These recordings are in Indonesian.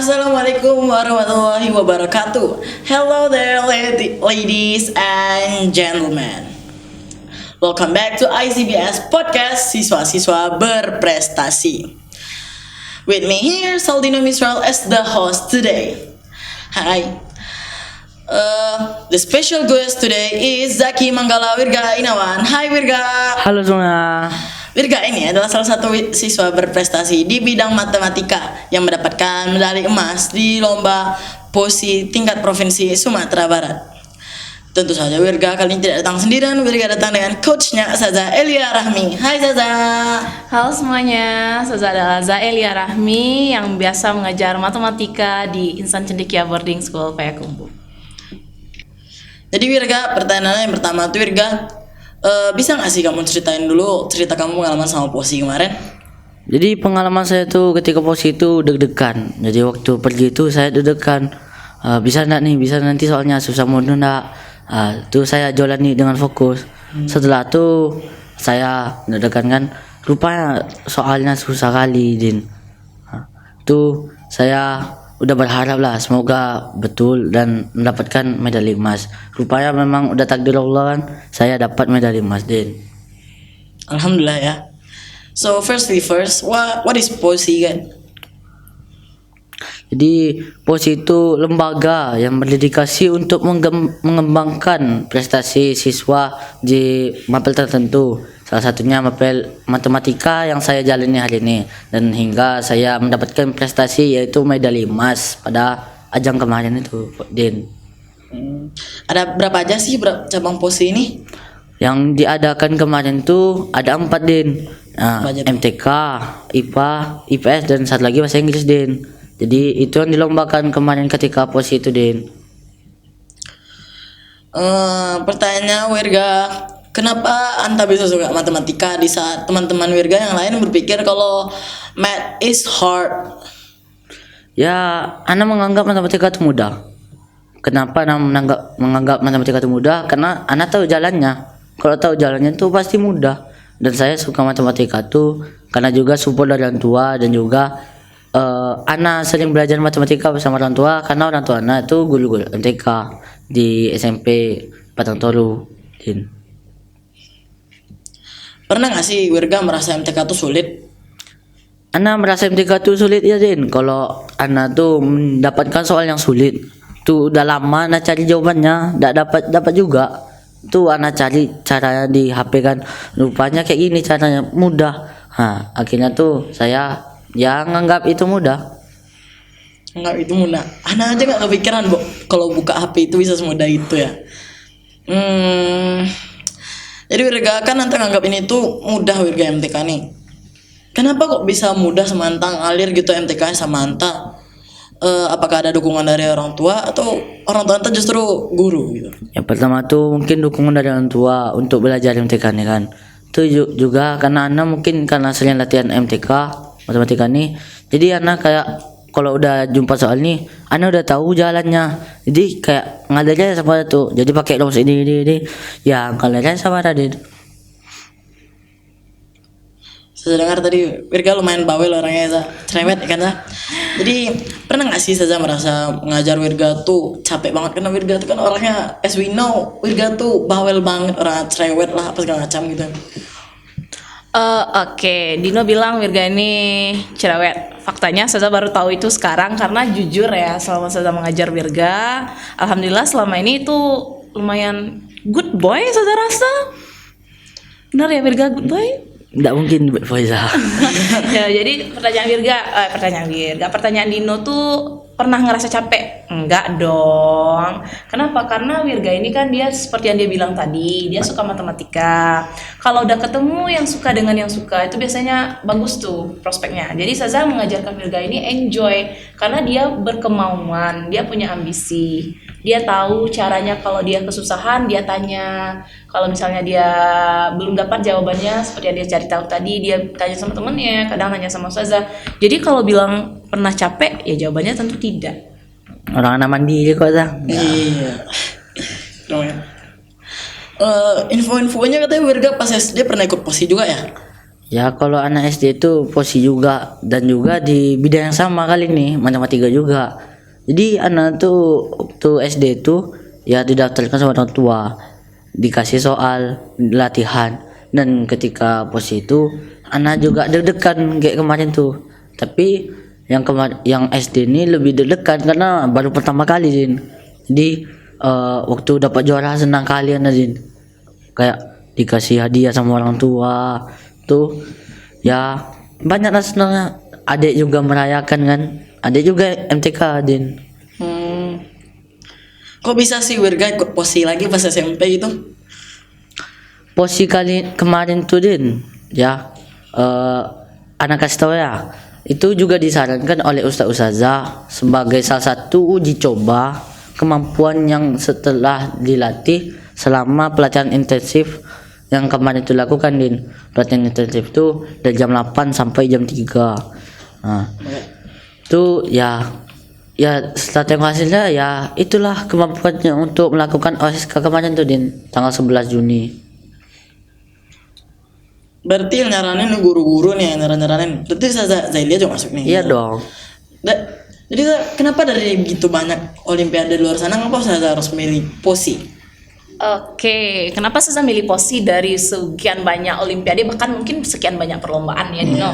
Assalamualaikum warahmatullahi wabarakatuh. Hello there, ladies and gentlemen. Welcome back to ICBS Podcast Siswa-siswa Berprestasi. With me here, Saldino Misral as the host today. Hi. The special guest today is Zaki Manggala Wirga Inawan. Hai Wirga. Halo semua. Wirga ini adalah salah satu siswa berprestasi di bidang matematika yang mendapatkan medali emas di lomba POSI tingkat provinsi Sumatera Barat. Tentu saja Wirga kali ini tidak datang sendirian. Wirga datang dengan coachnya Saza Elia Rahmi. Hai Saza. Halo semuanya, Saza adalah Zaelia Rahmi yang biasa mengajar matematika di Insan Cendekia Boarding School Payakumbuh. Jadi Wirga, pertanyaan yang pertama tuh Wirga, bisa nggak sih kamu ceritain dulu cerita kamu pengalaman sama POSI kemarin? Jadi pengalaman saya tuh ketika POSI itu deg-degan. Jadi waktu pergi itu saya deg-degan. Bisa enggak nih? Bisa nanti soalnya susah mundur enggak? Tuh saya jalani dengan fokus. Setelah itu saya deg-degan kan. Rupanya soalnya susah kali, Din. Tuh saya udah berharap lah semoga betul dan mendapatkan medali emas. Rupanya memang udah takdir Allah kan, saya dapat medali emas, Din. Alhamdulillah ya. So firstly first, what is POSI kan? Jadi POSI itu lembaga yang berdedikasi untuk mengembangkan prestasi siswa di mapel tertentu. Salah satunya mapel matematika yang saya jalani hari ini, dan hingga saya mendapatkan prestasi yaitu medali emas pada ajang kemarin itu, Din. Ada berapa aja sih cabang POSI ini? Yang diadakan kemarin tuh ada 4, Din. MTK, IPA, IPS, dan satu lagi bahasa Inggris, Din. Jadi itu yang dilombakan kemarin ketika POSI itu, Din. Pertanyaannya Wirga, kenapa Anta bisa suka matematika di saat teman-teman Wirga yang lain berpikir kalau math is hard? Ya, Ana menganggap matematika itu mudah. Kenapa Ana menganggap matematika itu mudah? Karena Ana tahu jalannya. Kalau tahu jalannya itu pasti mudah. Dan saya suka matematika itu karena juga support dari orang tua, dan juga Ana sering belajar matematika bersama orang tua karena orang tua Ana itu guru-guru MTK di SMP Patang Toru, Din. Pernah nggak sih Wirga merasa MTK itu sulit? Ana merasa MTK itu sulit ya, Din. Kalau Ana tuh mendapatkan soal yang sulit, tuh udah lama Ana cari jawabannya, tidak dapat juga. Tuh Ana cari caranya di HP kan, rupanya kayak gini caranya, mudah. Akhirnya tuh saya nganggap itu mudah. Enggak, itu mudah. Ana aja nggak kepikiran, kalau buka HP itu bisa semudah itu ya. Jadi Wirga kan Anta nganggap ini tuh mudah Wirga MTK nih. Kenapa kok bisa mudah sama Anta ngalir gitu MTK sama Anta? Apakah ada dukungan dari orang tua atau orang tua Anta justru guru gitu? Yang pertama tuh mungkin dukungan dari orang tua untuk belajar MTK nih kan. Itu juga karena Ana mungkin karena sering latihan MTK matematika nih. Jadi Ana kayak kalau udah jumpa soal nih, Ana udah tahu jalannya. Jadi kayak ngajarnya sama tuh. Jadi pakai rumus ini. Ya, ngajarnya sama tadi. Saya dengar tadi Wirga lumayan bawel orangnya, cerewet kan ya. Jadi pernah nggak sih Saza merasa mengajar Wirga tuh capek banget, karena Wirga tuh kan orangnya, as we know, Wirga tuh bawel banget, orang cerewet lah apa segala macam gitu. Oke, Dino bilang Wirga ini cerewet. Faktanya Saza baru tahu itu sekarang karena jujur ya, selama Saza mengajar Wirga, alhamdulillah selama ini itu lumayan good boy Saza rasa. Benar ya Wirga, good boy? Enggak mungkin Faiza. Ya, jadi pertanyaan Dino tuh pernah ngerasa capek? Enggak dong. Kenapa? Karena Wirga ini kan dia seperti yang dia bilang tadi, dia suka matematika. Kalau udah ketemu yang suka dengan yang suka, itu biasanya bagus tuh prospeknya. Jadi Saza mengajarkan Wirga ini enjoy karena dia berkemauan, dia punya ambisi. Dia tahu caranya, kalau dia kesusahan dia tanya. Kalau misalnya dia belum dapat jawabannya seperti yang dia cari tahu tadi, dia tanya sama temennya, kadang tanya sama Saza. Jadi kalau bilang pernah capek, ya jawabannya tentu tidak. Orang anak mandiri kok, Zah. Iya. Info-infonya katanya Wirga pas SD pernah ikut POSI juga ya? Ya kalau anak SD itu posisi juga dan juga di bidang yang sama kali nih matematika juga. Jadi anak tuh waktu SD itu ya didaftarkan sama orang tua, dikasih soal latihan dan ketika posisi itu anak juga deg-degan kayak kemarin tuh. Tapi yang SD ini lebih deg-degan karena baru pertama kali Jin. Jadi waktu dapat juara senang kalian Jin. Kayak dikasih hadiah sama orang tua tuh ya banyak lah senangnya. Adik juga merayakan kan, adik juga MTK Din. Kok bisa sih Wirga ikut posi lagi pas SMP itu? Posisi kali kemarin tuh Din ya, anak kasih tahu ya, itu juga disarankan oleh Ustaz Ustazah sebagai salah satu uji coba kemampuan yang setelah dilatih selama pelatihan intensif yang kemarin itu lakukan Din. Pelatihan intensif itu dari jam 8 sampai jam 3. Nah, itu ya setelah tengok hasilnya ya itulah kemampuannya untuk melakukan OSK kemarin tuh Din, tanggal 11 Juni. Berarti yang nyaranin guru-guru nih yang nyaranin. Berarti Zailia juga masuk nih. Iya dong. Jadi kenapa dari begitu banyak olimpiade di luar sana kenapa saya harus milih posi? Oke, kenapa saya milih posi dari sekian banyak olimpiade bahkan mungkin sekian banyak perlombaan ya Dino?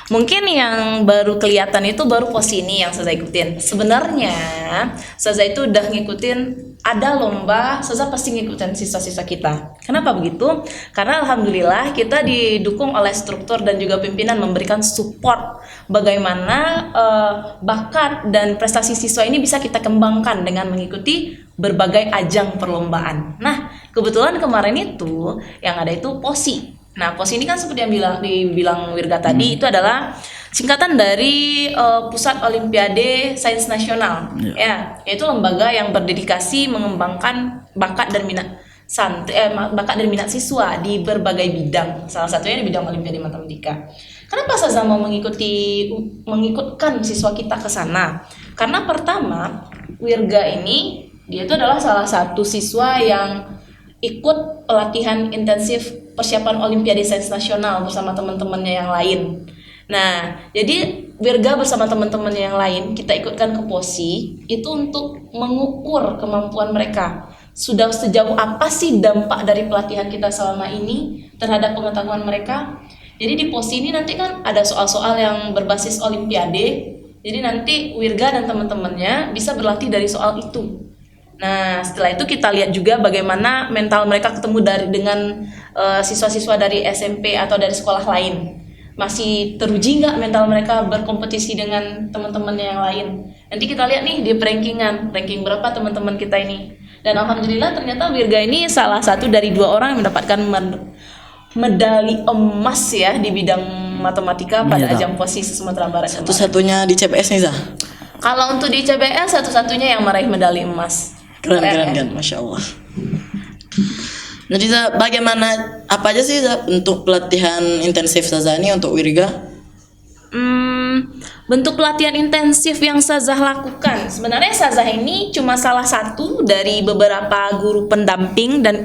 Mungkin yang baru kelihatan itu baru posi ini yang saya ikutin. Sebenarnya saya itu udah ngikutin ada lomba, saya pasti ngikutin siswa-siswa kita. Kenapa begitu? Karena alhamdulillah kita didukung oleh struktur dan juga pimpinan memberikan support bagaimana bakat dan prestasi siswa ini bisa kita kembangkan dengan mengikuti berbagai ajang perlombaan. Nah, kebetulan kemarin itu yang ada itu posi. Nah, posi ini kan seperti yang dibilang Wirga tadi itu adalah singkatan dari Pusat Olimpiade Sains Nasional, ya, yaitu lembaga yang berdedikasi mengembangkan bakat dan minat siswa di berbagai bidang. Salah satunya di bidang Olimpiade Matematika. Kenapa saya mau mengikutkan siswa kita ke sana? Karena pertama, Wirga ini dia itu adalah salah satu siswa yang ikut pelatihan intensif persiapan Olimpiade Sains Nasional bersama teman-temannya yang lain. Nah, jadi Wirga bersama teman-temannya yang lain kita ikutkan ke posi itu untuk mengukur kemampuan mereka. Sudah sejauh apa sih dampak dari pelatihan kita selama ini terhadap pengetahuan mereka? Jadi di posi ini nanti kan ada soal-soal yang berbasis Olimpiade. Jadi nanti Wirga dan teman-temannya bisa berlatih dari soal itu. Nah, setelah itu kita lihat juga bagaimana mental mereka ketemu dengan siswa-siswa dari SMP atau dari sekolah lain. Masih teruji nggak mental mereka berkompetisi dengan teman-temannya yang lain. Nanti kita lihat nih di ranking berapa teman-teman kita ini. Dan alhamdulillah ternyata Wirga ini salah satu dari 2 orang yang mendapatkan medali emas ya di bidang matematika pada ajang posi Sumatera Barat. Satu-satunya di CBS nih Zah? Kalau untuk di CBS satu-satunya yang meraih medali emas. Keren, Masya Allah. Jadi bagaimana apa aja sih untuk pelatihan intensif Saza ini untuk Wirga? Bentuk pelatihan intensif yang Sazah lakukan sebenarnya Sazah ini cuma salah satu dari beberapa guru pendamping dan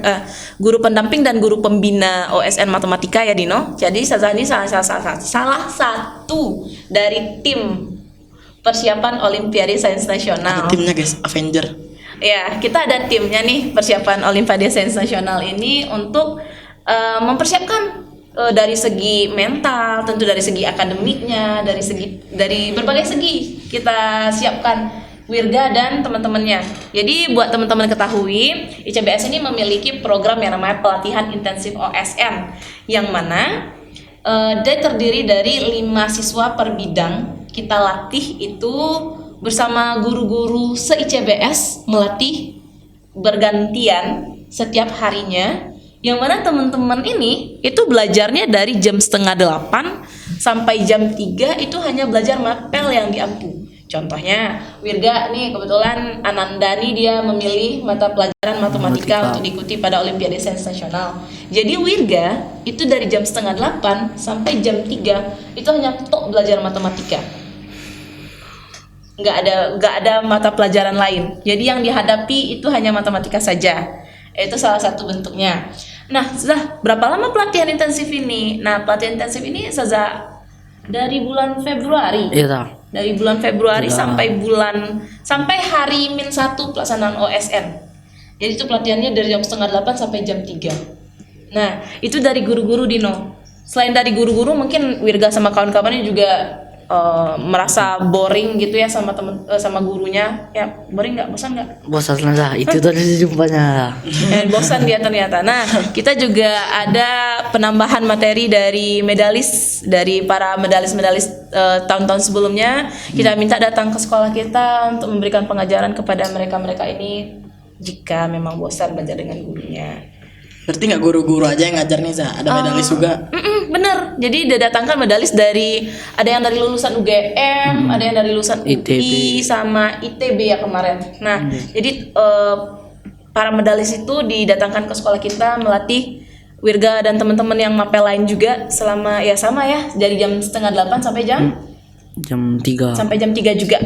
guru pembina OSN Matematika ya Dino. Jadi Sazah ini salah satu dari tim persiapan Olimpiade Sains Nasional. Ada timnya guys, Avenger. Ya, kita ada timnya nih persiapan Olimpiade Sains Nasional ini untuk mempersiapkan dari segi mental, tentu dari segi akademiknya, dari berbagai segi kita siapkan Wirga dan teman-temannya. Jadi buat teman-teman ketahui, ICBS ini memiliki program yang namanya pelatihan intensif OSN, yang mana dia terdiri dari 5 siswa per bidang. Kita latih itu bersama guru-guru se-ICBS, melatih bergantian setiap harinya, yang mana teman-teman ini itu belajarnya dari jam 7:30 sampai jam 3 itu hanya belajar mapel yang diampu. Contohnya Wirga nih kebetulan Ananda nih dia memilih mata pelajaran matematika untuk diikuti pada Olimpiade Sains Nasional. Jadi Wirga itu dari jam 7:30 sampai jam 3 itu hanya tok belajar matematika. Nggak ada mata pelajaran lain. Jadi yang dihadapi itu hanya matematika saja. Itu salah satu bentuknya. Nah, Zah, berapa lama pelatihan intensif ini? Nah, pelatihan intensif ini Zaza dari bulan Februari. Iya tak? Dari bulan Februari Sudah. sampai hari -1 pelaksanaan OSN. Jadi itu pelatihannya dari jam 7:30 sampai jam 3. Nah, itu dari guru-guru Dino. Selain dari guru-guru, mungkin Wirga sama kawan-kawannya juga merasa boring gitu ya sama sama gurunya. Ya, boring nggak? Bosan nggak? Bosan lah, itu tadi jumpanya. Bosan dia ternyata. Nah, kita juga ada penambahan materi dari para medalis tahun-tahun sebelumnya. Kita minta datang ke sekolah kita untuk memberikan pengajaran kepada mereka-mereka ini jika memang bosan belajar dengan gurunya. Berarti nggak guru-guru aja yang ngajar nih, Za? Ada medalis juga. Bener. Jadi didatangkan medalis ada yang dari lulusan UGM, ada yang dari lulusan UI sama ITB ya kemarin. Nah, jadi para medalis itu didatangkan ke sekolah kita melatih Wirga dan teman-teman yang mapel lain juga selama ya sama ya dari jam 7:30 sampai jam 3. sampai jam 3 juga.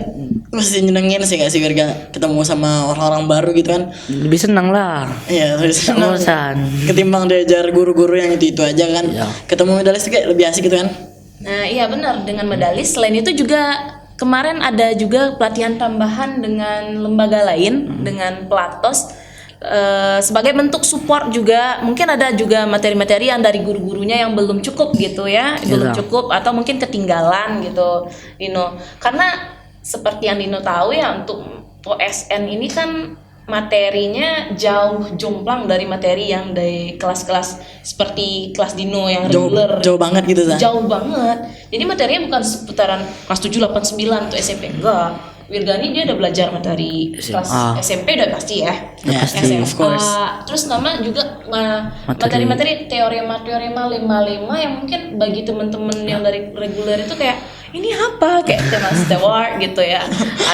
Masih nyenengin sih nggak sih Wirga ketemu sama orang-orang baru gitu kan? Lebih senang lah. Iya, lebih senang. Bosan. Ketimbang diajar guru-guru yang itu aja kan. Iya. Ketemu medalis tuh kayak lebih asik gitu kan? Nah, iya benar dengan medalis. Selain itu juga kemarin ada juga pelatihan tambahan dengan lembaga lain dengan Pelatos sebagai bentuk support juga. Mungkin ada juga materi-materi yang dari guru-gurunya yang belum cukup gitu ya, belum cukup atau mungkin ketinggalan gitu, Dino. Karena seperti yang Dino tahu ya untuk OSN ini kan materinya jauh jomplang dari materi yang dari kelas-kelas seperti kelas Dino yang reguler. Jauh banget gitu, Za? Jauh banget. Jadi materinya bukan seputaran kelas 7, 8, 9 untuk SMP, enggak. Wirga ini dia udah belajar materi kelas SMP udah pasti ya. Ya, pasti, SMA. of course. Terus nama juga materi-materi teorema 55 yang mungkin bagi teman-teman yang dari reguler itu kayak ini apa? Kayak tema Stewart gitu ya.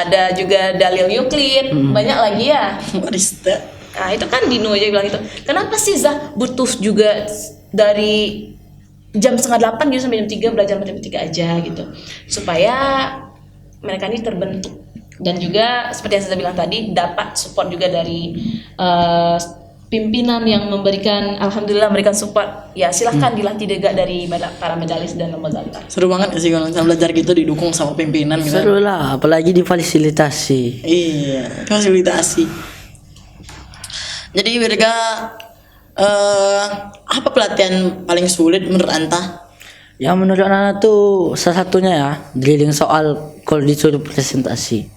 Ada juga dalil Euclid, banyak lagi ya. What is that? Nah, itu kan Dino aja bilang itu. Kenapa sih Zah butuh juga dari jam 7:30 gitu sampai jam 3 belajar matematika aja gitu. Supaya mereka ini terbentuk dan juga seperti yang saya bilang tadi dapat support juga dari pimpinan yang alhamdulillah memberikan support. Ya silahkan dilatih juga dari para medalis dan lembaga. Seru banget gak sih kalau misalnya belajar gitu didukung sama pimpinan gitu? Seru lah, apalagi difasilitasi. Iya, fasilitasi. Jadi Wirga apa pelatihan paling sulit menurut Anta? Yang menurut anak tuh salah satunya ya drilling soal kalau disuruh presentasi.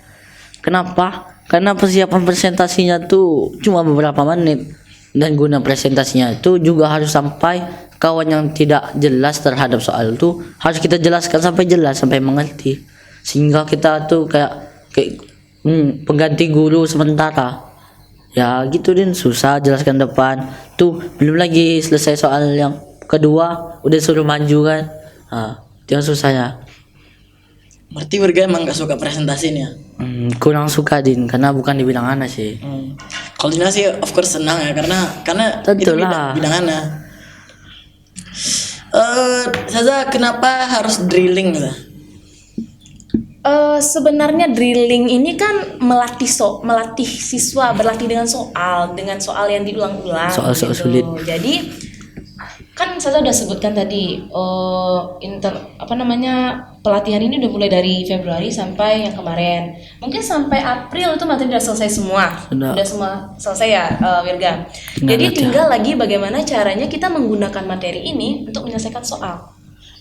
Kenapa? Karena persiapan presentasinya tuh cuma beberapa menit dan guna presentasinya itu juga harus sampai kawan yang tidak jelas terhadap soal itu harus kita jelaskan sampai jelas sampai mengerti sehingga kita tuh kayak pengganti guru sementara. Ya gitu Din, susah jelaskan depan. Tuh belum lagi selesai soal yang kedua udah suruh maju kan. Itu yang susahnya. Berarti Wirga emang gak suka presentasi nih ya? Kurang suka Din karena bukan di bidang Ana sih. Kalau Dina sih of course senang ya karena itu Tentulah. bidang Ana. Saza kenapa harus drilling gitu? Sebenarnya drilling ini kan melatih siswa berlatih dengan soal yang diulang-ulang. Soal-soal gitu. sulit. Jadi kan saya udah sebutkan tadi pelatihan ini udah mulai dari Februari sampai yang kemarin. Mungkin sampai April itu materi udah selesai semua. Udah semua selesai ya Wirga. Jadi tinggal lagi bagaimana caranya kita menggunakan materi ini untuk menyelesaikan soal.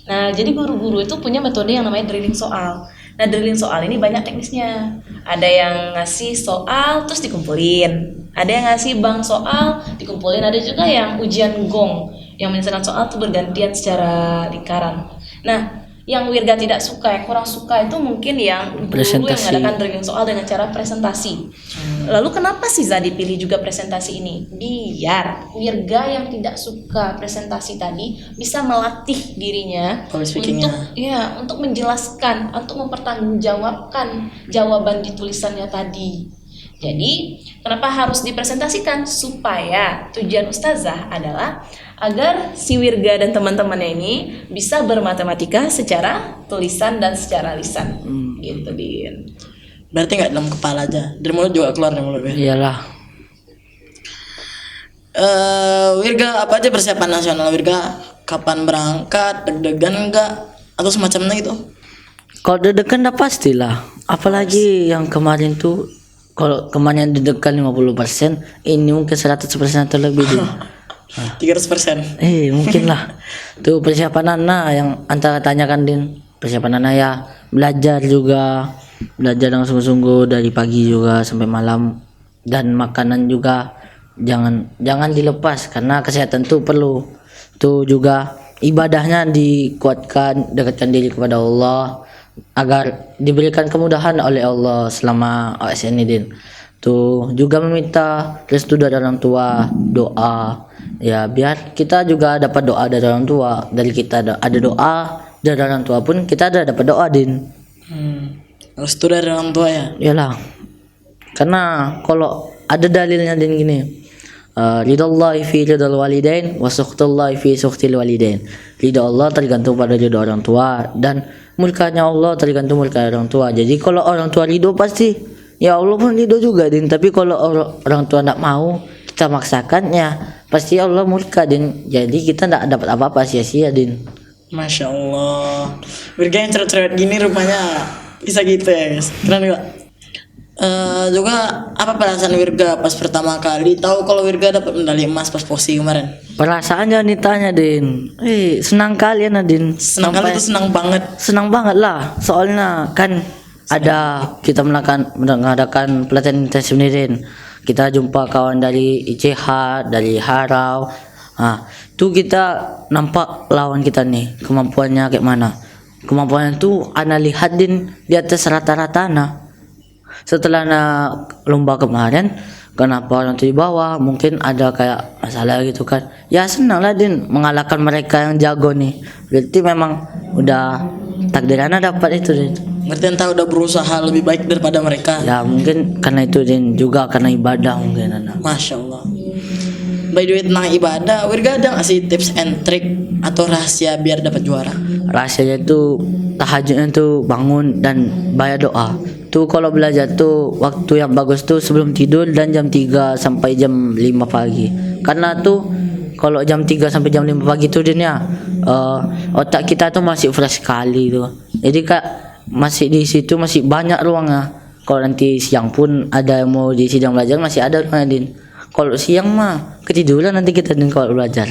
Nah, jadi guru-guru itu punya metode yang namanya drilling soal. Nah, drilling soal ini banyak teknisnya. Ada yang ngasih soal terus dikumpulin. Ada yang ngasih bank soal dikumpulin. Ada juga yang ujian gong yang menyelesaikan soal itu bergantian secara lingkaran. Nah, yang Wirga tidak suka, yang kurang suka itu mungkin yang guru yang mengadakan drilling soal dengan cara presentasi. Lalu kenapa sih Za dipilih juga presentasi ini? Biar Wirga yang tidak suka presentasi tadi bisa melatih dirinya untuk menjelaskan, untuk mempertanggungjawabkan jawaban di tulisannya tadi. Jadi, kenapa harus dipresentasikan? Supaya tujuan Ustazah adalah agar si Wirga dan teman-temannya ini bisa bermatematika secara tulisan dan secara lisan. Gitu, Din. Berarti nggak dalam kepala aja, dari mulut juga keluar dari mulut ya? Iyalah. Wirga apa aja persiapan nasional Wirga? Kapan berangkat? Deg-degan enggak? Atau semacamnya gitu? Kalau deg-degan udah pastilah. Apalagi yang kemarin tuh, kalau kemarin deg-degan 50%, ini mungkin 100% atau lebih Din. 300%. Mungkin lah. Tuh persiapan Nana yang antara tanyakan Din. Persiapan Nana ya belajar juga, belajar dengan sungguh-sungguh dari pagi juga sampai malam, dan makanan juga jangan dilepas karena kesehatan tuh perlu. Tuh juga ibadahnya dikuatkan, dekatkan diri kepada Allah agar diberikan kemudahan oleh Allah selama OSN ini Din. Tuh juga meminta restu dari orang tua, doa ya biar kita juga dapat doa dari orang tua. Dari kita ada doa dari orang tua pun kita ada dapat doa Din. Restu dari orang tua ya. Iyalah, karena kalau ada dalilnya Din gini, ridallahi fi ridal walidain wa sukhtullahi fi sukhtil walidain. Ridha Allah tergantung pada ridha orang tua, dan murkanya Allah tergantung murka orang tua. Jadi kalau orang tua ridho pasti ya Allah pun ridho juga Din. Tapi kalau orang tua tidak mau, kita maksakan ya pasti Allah murka Din. Jadi kita tidak dapat apa-apa, sia-sia Din. Masya Allah. Wirga yang cerewet gini rupanya bisa gitu ya guys. Keren juga. Juga apa perasaan Wirga pas pertama kali tahu kalau Wirga dapat medali emas pas posi kemarin? Perasaan jangan ditanya Din. Senang kali ya Nadine. Senang kali itu senang banget. Senang banget lah. Soalnya kan ada kita mengadakan pelatihan intensif nih Din. Kita jumpa kawan dari ICH, dari Harau. Tuh kita nampak lawan kita nih, kemampuannya kayak mana. Kemampuannya tuh ana lihat Din di atas rata-rata nah. Setelah lomba kemarin, kenapa orang tuh di bawah, mungkin ada kayak masalah gitu kan. Ya senang lah Din mengalahkan mereka yang jago nih. Berarti memang udah takdirana dapat itu Din. Ngerti entah udah berusaha lebih baik daripada mereka. Ya mungkin karena itu Din, juga karena ibadah mungkin anak. Masya Allah. By the way tentang ibadah, Wirga ada nggak sih tips and trick atau rahasia biar dapat juara? Rahasianya tuh tahajudnya tuh bangun dan bayar doa. Tuh kalau belajar tuh waktu yang bagus tuh sebelum tidur dan jam 3 sampai jam 5 pagi. Karena tuh kalau jam 3 sampai jam 5 pagi tuh Din ya, otak kita tuh masih fresh sekali tuh. Jadi kak masih di situ masih banyak ruangnya. Kalau nanti siang pun ada yang mau di sidang belajar masih ada ruangnya Din. Kalau siang mah ketiduran nanti kita Din kalau belajar.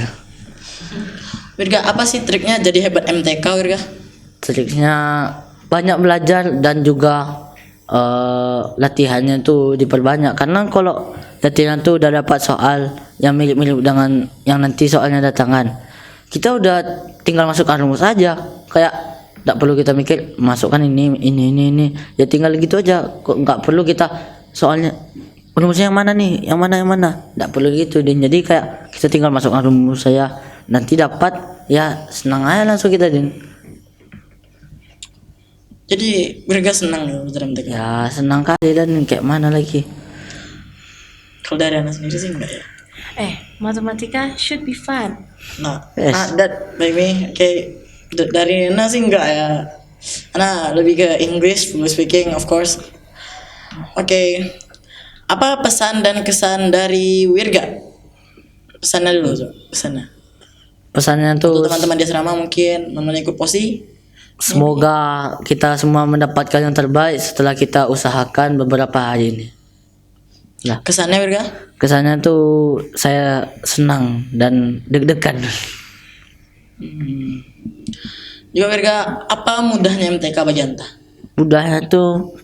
Wirga apa sih triknya jadi hebat MTK Wirga? Triknya banyak belajar dan juga latihannya tuh diperbanyak. Karena kalau latihan tuh udah dapat soal yang mirip-mirip dengan yang nanti soalnya datangan, kita udah tinggal masukkan rumus aja. Kayak tidak perlu kita mikir masukkan ini ya tinggal gitu aja. Kok nggak perlu kita soalnya rumusnya yang mana nih, yang mana tidak perlu gitu. Dan jadi kayak kita tinggal masukkan rumus saya nanti dapat, ya senang aja langsung kita Din. Jadi Wirga senang ya belajar MTK? Ya senang kali dan kayak mana lagi. Kalau dari anak sendiri sih enggak ya. Matematika should be fun. Yes. That baby kayak dari Nana sih enggak ya. Ana lebih ke English, public speaking of course. Oke. Apa pesan dan kesan dari Wirga? Pesannya dulu, pesannya. Pesannya tuh Untuk teman-teman di asrama mungkin ikut posi. semoga kita semua mendapatkan yang terbaik setelah kita usahakan beberapa hari ini. Lah, Kesannya Wirga? kesannya tuh saya senang dan deg-degan. Juga Wirga, apa mudahnya MTK bagi Anta? Mudahnya tuh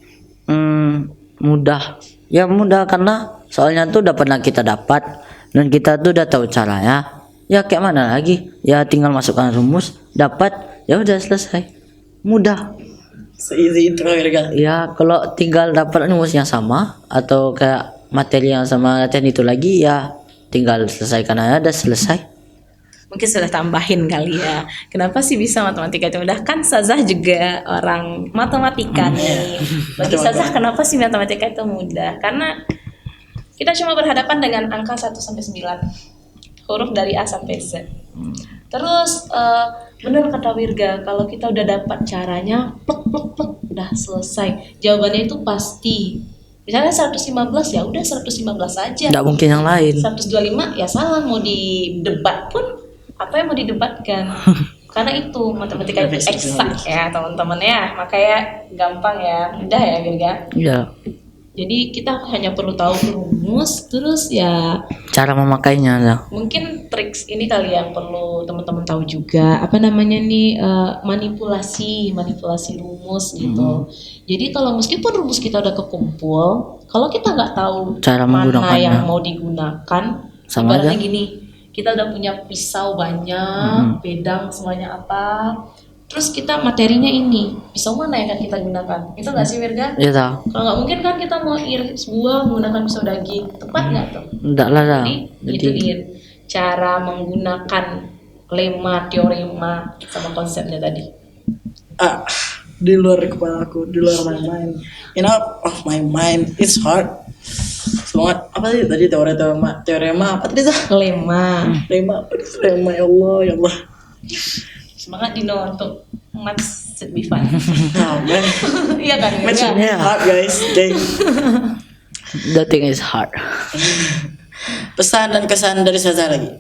mudah. Ya mudah karena soalnya tuh udah pernah kita dapat dan kita tuh udah tahu caranya. Ya kayak mana lagi? Ya tinggal masukkan rumus, dapat, ya udah selesai. Mudah. Se-easy itu Wirga. Ya kalau tinggal dapat rumus yang sama atau kayak materi yang sama latihan itu lagi, ya tinggal selesaikan aja, udah selesai. Mungkin sudah tambahin kali ya. Kenapa sih bisa matematika itu mudah? Kan Sazah juga orang matematika nih. Bagi Sazah kenapa sih matematika itu mudah? Karena kita cuma berhadapan dengan angka 1 sampai 9. Huruf dari A sampai Z. Terus benar kata Wirga, kalau kita udah dapat caranya, plek, udah selesai. Jawabannya itu pasti. Misalnya 115 ya udah 115 aja. Nggak mungkin yang lain. 125 ya salah, mau didebat pun apa yang mau didebatkan. Karena itu matematika itu eksak ya teman-teman ya, makanya gampang ya, mudah ya Virga. Iya. Jadi kita hanya perlu tahu rumus, terus ya Cara memakainya lah. mungkin triks ini kali yang perlu teman-teman tahu juga, apa namanya nih, manipulasi rumus gitu. Jadi kalau meskipun rumus kita udah kekumpul, kalau kita nggak tahu Cara mana menggunakannya. yang mau digunakan, Sama ibaratnya aja. gini, kita udah punya pisau banyak, pedang semuanya apa, terus kita materinya ini, pisau mana yang akan kita gunakan? Itu nggak sih Virga? Iya tahu. Kalau nggak mungkin kan kita mau iris buah menggunakan pisau daging, tepat nggak tuh? Enggak lah dah. Jadi itu dia cara menggunakan lema, teorema sama konsepnya tadi. Di luar kepalaku, di luar my mind. Of my mind, it's hard. Semangat apa sih tadi teorema apa tadi tuh? Lema. Lema apa sih? Lema ya Allah. Semangat Dino untuk maths should be fun. Nah, man, Iya kan? it's Virga? hard guys. Dang. The thing is hard. Pesan dan kesan dari saya lagi.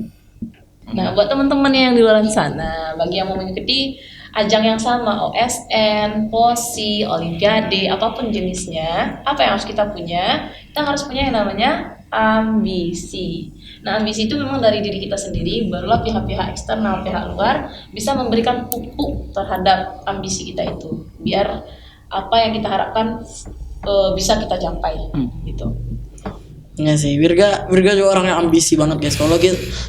Nah, buat teman-teman yang di luar sana, bagi yang mau mengikuti ajang yang sama, OSN, POSI, Olimpiade, apapun jenisnya, apa yang harus kita punya? Kita harus punya yang namanya ambisi. Nah, ambisi itu memang dari diri kita sendiri, barulah pihak-pihak eksternal, pihak luar bisa memberikan pupuk terhadap ambisi kita itu, biar apa yang kita harapkan bisa kita capai, gitu. Iya sih, Virga juga orang yang ambisi banget guys.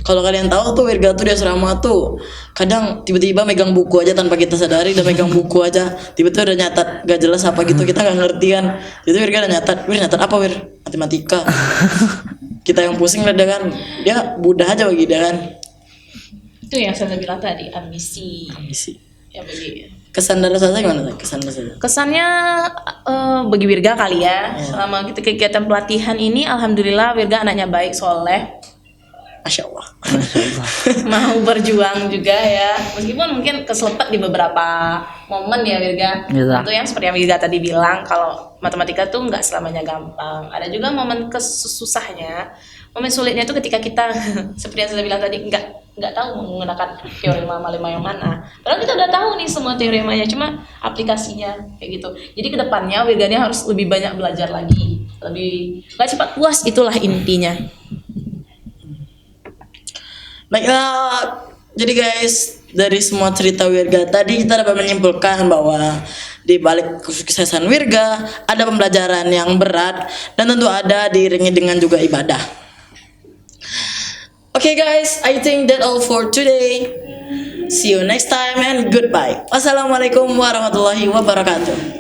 Kalau kalian tahu tuh Virga tuh di asrama tuh kadang tiba-tiba megang buku aja tanpa kita sadari, udah megang buku aja, tiba-tiba udah nyatat gak jelas apa gitu, kita nggak ngerti kan. Itu Virga udah nyatat apa matematika. Kita yang pusing lah kan, dia mudah aja bagi dia kan. Itu yang saya bilang tadi, ambisi. Ambisi. Ya bagi Kesan dari saya gimana? Kesan dari saya. kesannya bagi Virga kali ya, selama kita kegiatan pelatihan ini alhamdulillah Virga anaknya baik, soleh, Masya Allah. mau berjuang juga ya, meskipun mungkin keselepet di beberapa momen ya Virga. Iya. Tentu yang seperti yang Virga tadi bilang, kalau matematika tuh nggak selamanya gampang, ada juga momen kesusahnya, momen sulitnya itu ketika kita seperti yang saya bilang tadi nggak tahu menggunakan teorema lema yang mana. Padahal kita udah tahu nih semua teoremanya, cuma aplikasinya kayak gitu. Jadi kedepannya Virganya harus lebih banyak belajar lagi, lebih nggak cepat puas, itulah intinya. Baiklah, jadi guys, dari semua cerita Virga tadi kita dapat menyimpulkan bahwa di balik kesuksesan Virga ada pembelajaran yang berat dan tentu ada diiringi dengan juga ibadah. Okay guys, I think that all for today. See you next time and goodbye. Wassalamualaikum warahmatullahi wabarakatuh.